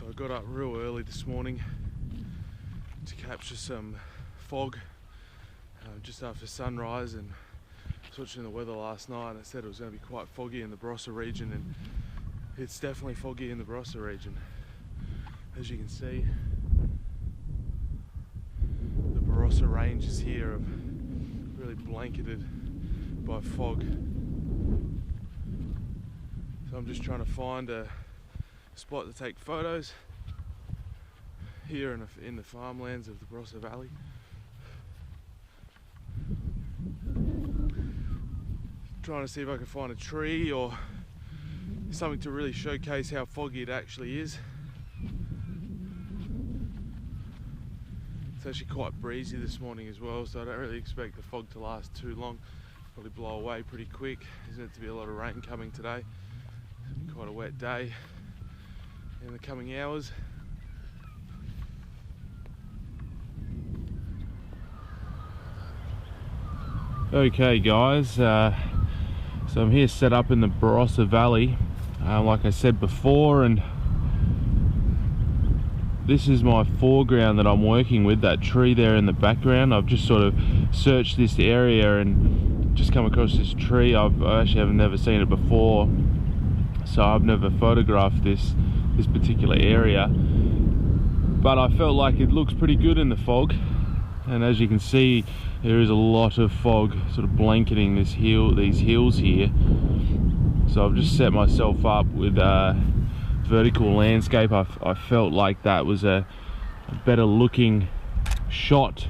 So I got up real early this morning to capture some fog just after sunrise, and I was watching the weather last night and it said it was going to be quite foggy in the Barossa region, and it's definitely foggy in the Barossa region. As you can see, the Barossa Ranges here are really blanketed by fog. So I'm just trying to find a spot to take photos here in the farmlands of the Barossa Valley. Trying to see if I can find a tree or something to really showcase how foggy it actually is. It's actually quite breezy this morning as well, so I don't really expect the fog to last too long. Probably blow away pretty quick. There's meant to be a lot of rain coming today. Quite a wet day in the coming hours. Okay guys, so I'm here set up in the Barossa Valley, like I said before, and this is my foreground that I'm working with, that tree there in the background. I've just sort of searched this area and just come across this tree. I actually have never seen it before, so I've never photographed this particular area, but I felt like it looks pretty good in the fog. And as you can see, there is a lot of fog sort of blanketing these hills here. So I've just set myself up with vertical landscape. I felt like that was a better looking shot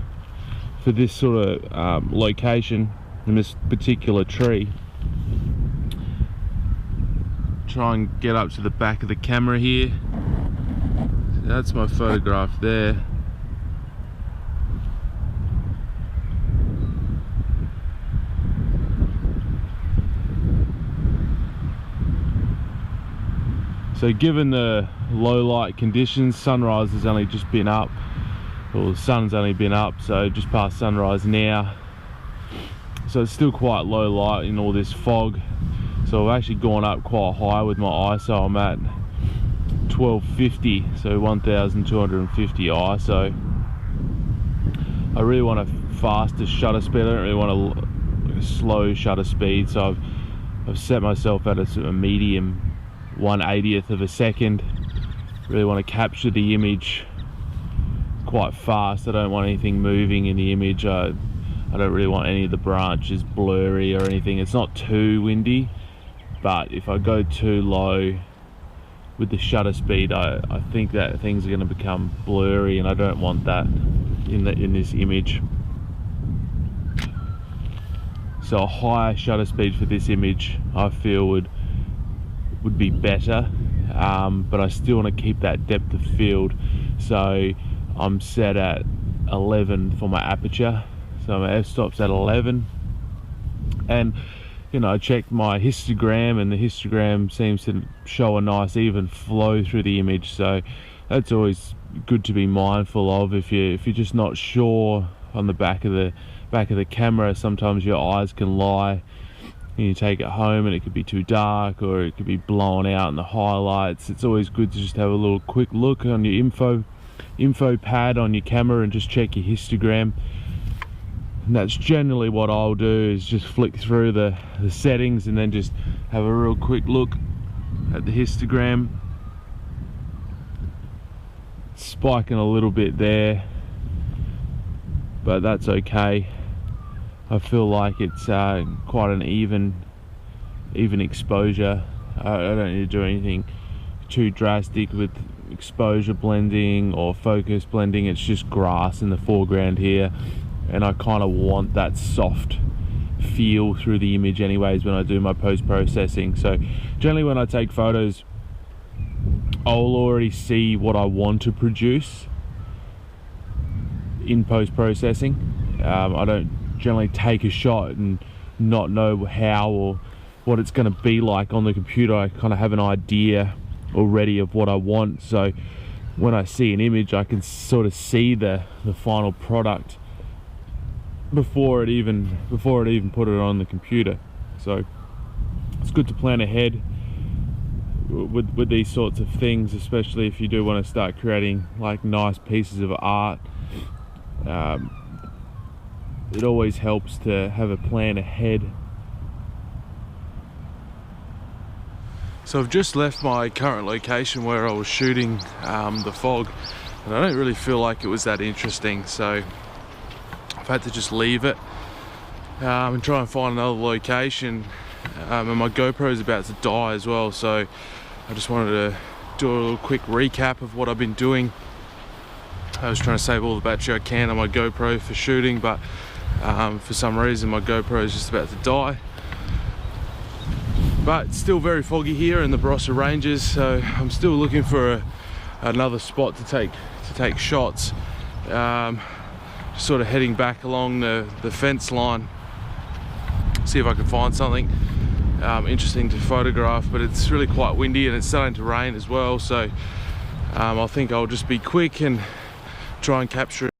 for this sort of location in this particular tree. Try and get up to the back of the camera here. So that's my photograph there. So given the low light conditions, sunrise has only just been up, or the sun's only been up, so just past sunrise now. So it's still quite low light in all this fog. So I've actually gone up quite high with my ISO. I'm at 1250, so 1250 ISO. I really want a faster shutter speed. I don't really want a slow shutter speed, so I've set myself at a sort of medium 1/80th of a second. Really want to capture the image quite fast. I don't want anything moving in the image. I don't really want any of the branches blurry or anything. It's not too windy, but if I go too low with the shutter speed, I think that things are going to become blurry, and I don't want that in this image. So a higher shutter speed for this image I feel would be better, but I still want to keep that depth of field. So I'm set at 11 for my aperture, so my f-stop's at 11, and you know, I checked my histogram, and the histogram seems to show a nice even flow through the image. So that's always good to be mindful of. If you're just not sure on the back of the camera, sometimes your eyes can lie and you take it home and it could be too dark, or it could be blown out in the highlights. It's always good to just have a little quick look on your info pad on your camera and just check your histogram. And that's generally what I'll do, is just flick through the settings and then just have a real quick look at the histogram. Spiking a little bit there, but that's okay. I feel like it's quite an even exposure. I don't need to do anything too drastic with exposure blending or focus blending. It's just grass in the foreground here, and I kind of want that soft feel through the image anyways when I do my post-processing. So generally when I take photos, I'll already see what I want to produce in post-processing. I don't generally take a shot and not know how or what it's going to be like on the computer. I kind of have an idea already of what I want, so when I see an image I can sort of see the final product before it even put it on the computer. So it's good to plan ahead with these sorts of things, especially if you do want to start creating like nice pieces of art, it always helps to have a plan ahead. So I've just left my current location where I was shooting the fog, and I don't really feel like it was that interesting, so I've had to just leave it and try and find another location. And my GoPro is about to die as well, so I just wanted to do a little quick recap of what I've been doing. I was trying to save all the battery I can on my GoPro for shooting, but for some reason my GoPro is just about to die. But it's still very foggy here in the Barossa Ranges, so I'm still looking for another spot to take shots. Just sort of heading back along the fence line, see if I can find something interesting to photograph, but it's really quite windy and it's starting to rain as well, so I think I'll just be quick and try and capture